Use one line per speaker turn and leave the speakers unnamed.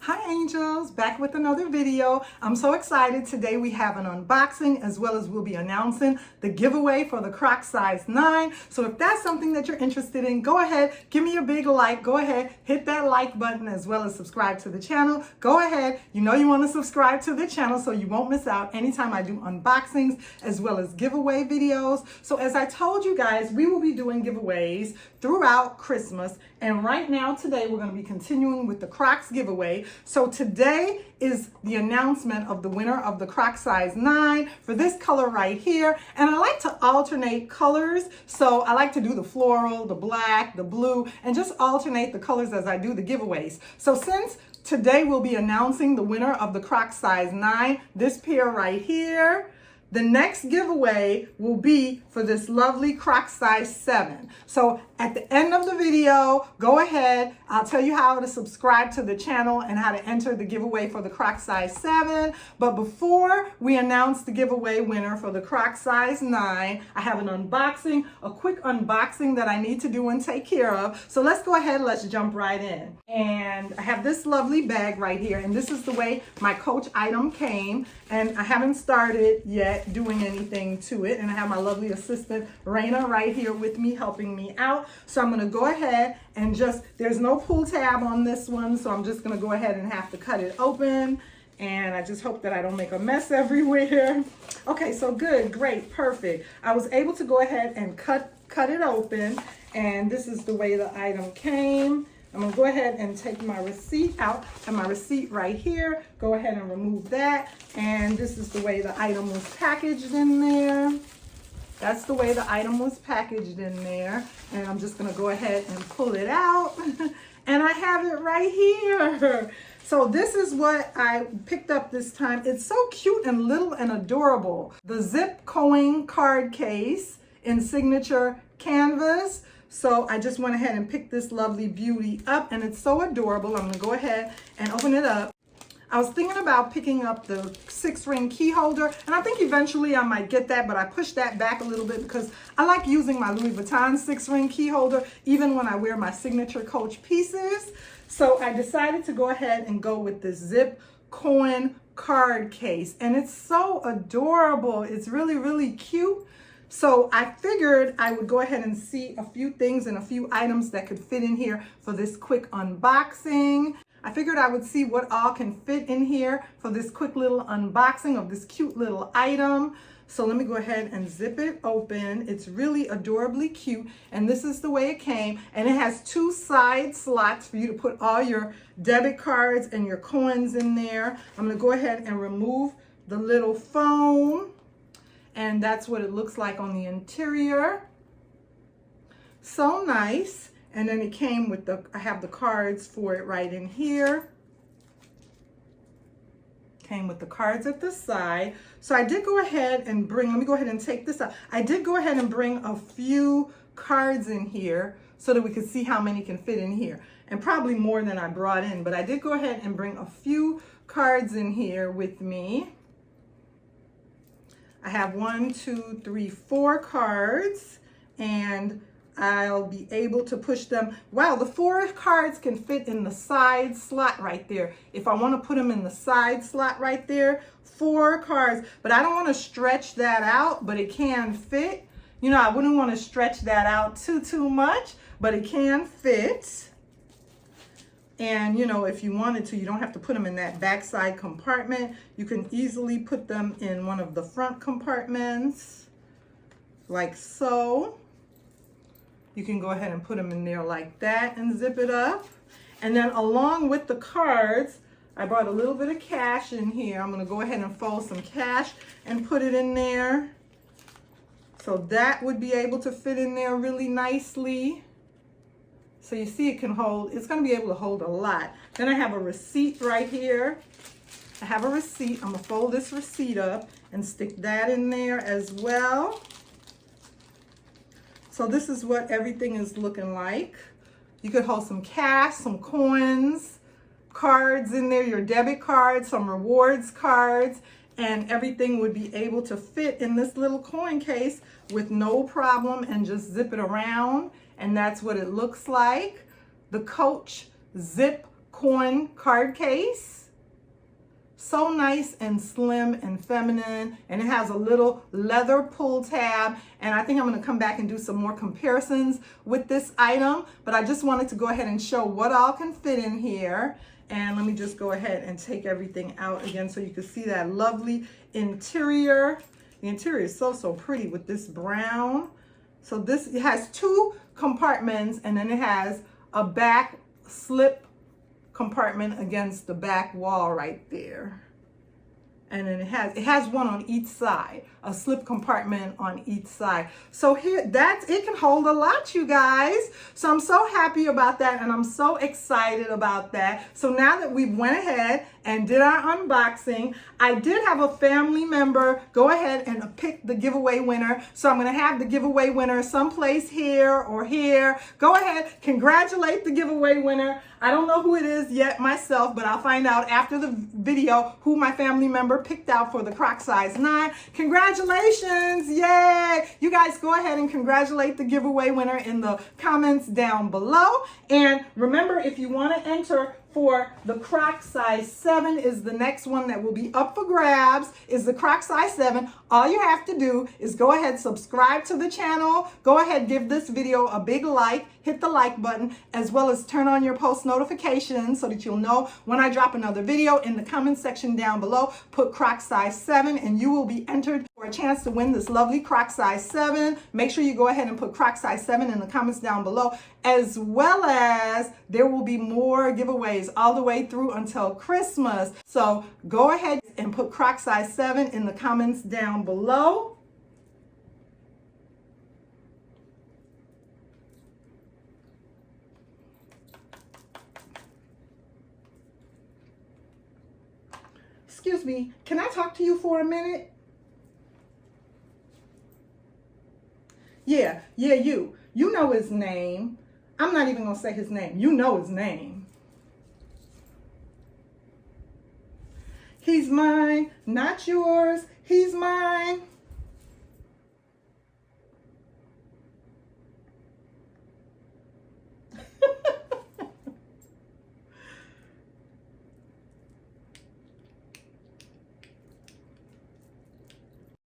Hi angels, back with another video. I'm so excited. Today we have an unboxing as well as we'll be announcing the giveaway for the Crocs size 9. So if that's something that you're interested in, go ahead, give me a big like. Go ahead, hit that like button as well as subscribe to the channel. Go ahead, you know you want to subscribe to the channel so you won't miss out anytime I do unboxings as well as giveaway videos. So as I told you guys, we will be doing giveaways throughout Christmas. And right now, today, we're going to be continuing with the Crocs giveaway. So today is the announcement of the winner of the Crocs size 9 for this color right here. And I like to alternate colors. So I like to do the floral, the black, the blue, and just alternate the colors as I do the giveaways. So since today we'll be announcing the winner of the Crocs size 9, this pair right here, the next giveaway will be for this lovely Crocs size 7. So at the end of the video, go ahead. I'll tell you how to subscribe to the channel and how to enter the giveaway for the Crocs size 7. But before we announce the giveaway winner for the Crocs size 9, I have an unboxing, a quick unboxing that I need to do and take care of. So let's go ahead, let's jump right in. And I have this lovely bag right here, and this is the way my Coach item came. And I haven't started yet doing anything to it, and I have my lovely assistant Raina right here with me helping me out. So I'm going to go ahead and there's no pull tab on this one, so I'm just going to go ahead and have to cut it open, and I just hope that I don't make a mess everywhere. Okay, so good, great, perfect. I was able to go ahead and cut it open, and this is the way the item came. I'm going to go ahead and take my receipt out, and my receipt right here. Go ahead and remove that. And this is the way the item was packaged in there. That's the way the item was packaged in there. And I'm just going to go ahead and pull it out. And I have it right here. So this is what I picked up this time. It's so cute and little and adorable. The zip coin card case in signature canvas. So I just went ahead and picked this lovely beauty up, and it's so adorable. I'm gonna go ahead and open it up. I was thinking about picking up the 6-ring key holder, and I think eventually I might get that, but I pushed that back a little bit because I like using my Louis Vuitton 6-ring key holder even when I wear my signature Coach pieces. So I decided to go ahead and go with this zip coin card case, and it's so adorable. It's really, really cute. So I figured I would go ahead and see a few things and a few items that could fit in here for this quick unboxing. I figured I would see what all can fit in here for this quick little unboxing of this cute little item. So let me go ahead and zip it open. It's really adorably cute, and this is the way it came. And it has 2 side slots for you to put all your debit cards and your coins in there. I'm gonna go ahead and remove the little foam. And that's what it looks like on the interior. So nice. And then it came with I have the cards for it right in here. Came with the cards at the side. So I did go ahead and let me go ahead and take this out. I did go ahead and bring a few cards in here so that we could see how many can fit in here. And probably more than I brought in, but I did go ahead and bring a few cards in here with me. I have 1, 2, 3, 4 cards, and I'll be able to push them. Wow, the 4 cards can fit in the side slot right there. If I want to put them in the side slot right there, 4 cards, but I don't want to stretch that out, but it can fit. You know, I wouldn't want to stretch that out too much, but it can fit. And, you know, if you wanted to, you don't have to put them in that backside compartment. You can easily put them in one of the front compartments, like so. You can go ahead and put them in there like that and zip it up. And then along with the cards, I brought a little bit of cash in here. I'm going to go ahead and fold some cash and put it in there. So that would be able to fit in there really nicely. So you see it's going to be able to hold a lot. Then I have a receipt right here. I have a receipt. I'm going to fold this receipt up and stick that in there as well. So this is what everything is looking like. You could hold some cash, some coins, cards in there, your debit cards, some rewards cards, and everything would be able to fit in this little coin case with no problem, and just zip it around. And that's what it looks like. The Coach zip coin card case. So nice and slim and feminine, and it has a little leather pull tab, and I think I'm going to come back and do some more comparisons with this item, but I just wanted to go ahead and show what all can fit in here. And let me just go ahead and take everything out again so you can see that lovely interior. The interior is so pretty with this brown. So this, it has 2 compartments, and then it has a back slip compartment against the back wall right there. And then it has one on each side, a slip compartment on each side. So here, it can hold a lot, you guys. So I'm so happy about that, and I'm so excited about that. So now that we went ahead and did our unboxing, I did have a family member go ahead and pick the giveaway winner. So I'm gonna have the giveaway winner someplace here or here. Go ahead, congratulate the giveaway winner. I don't know who it is yet myself, but I'll find out after the video who my family member picked out for the Croc size 9. Congratulations, yay! You guys go ahead and congratulate the giveaway winner in the comments down below. And remember, if you want to enter for the Croc size 7 is the next one that will be up for grabs, is the Croc size 7. All you have to do is go ahead, subscribe to the channel, go ahead, give this video a big like, hit the like button, as well as turn on your post notifications so that you'll know when I drop another video. In the comment section down below, put Croc size 7 and you will be entered for a chance to win this lovely Croc size 7. Make sure you go ahead and put Croc size 7 in the comments down below, as well as there will be more giveaways all the way through until Christmas. So go ahead and put Croc size 7 in the comments down below. Excuse me, can I talk to you for a minute? Yeah, you. You know his name. I'm not even gonna say his name. You know his name. He's mine, not yours. He's mine.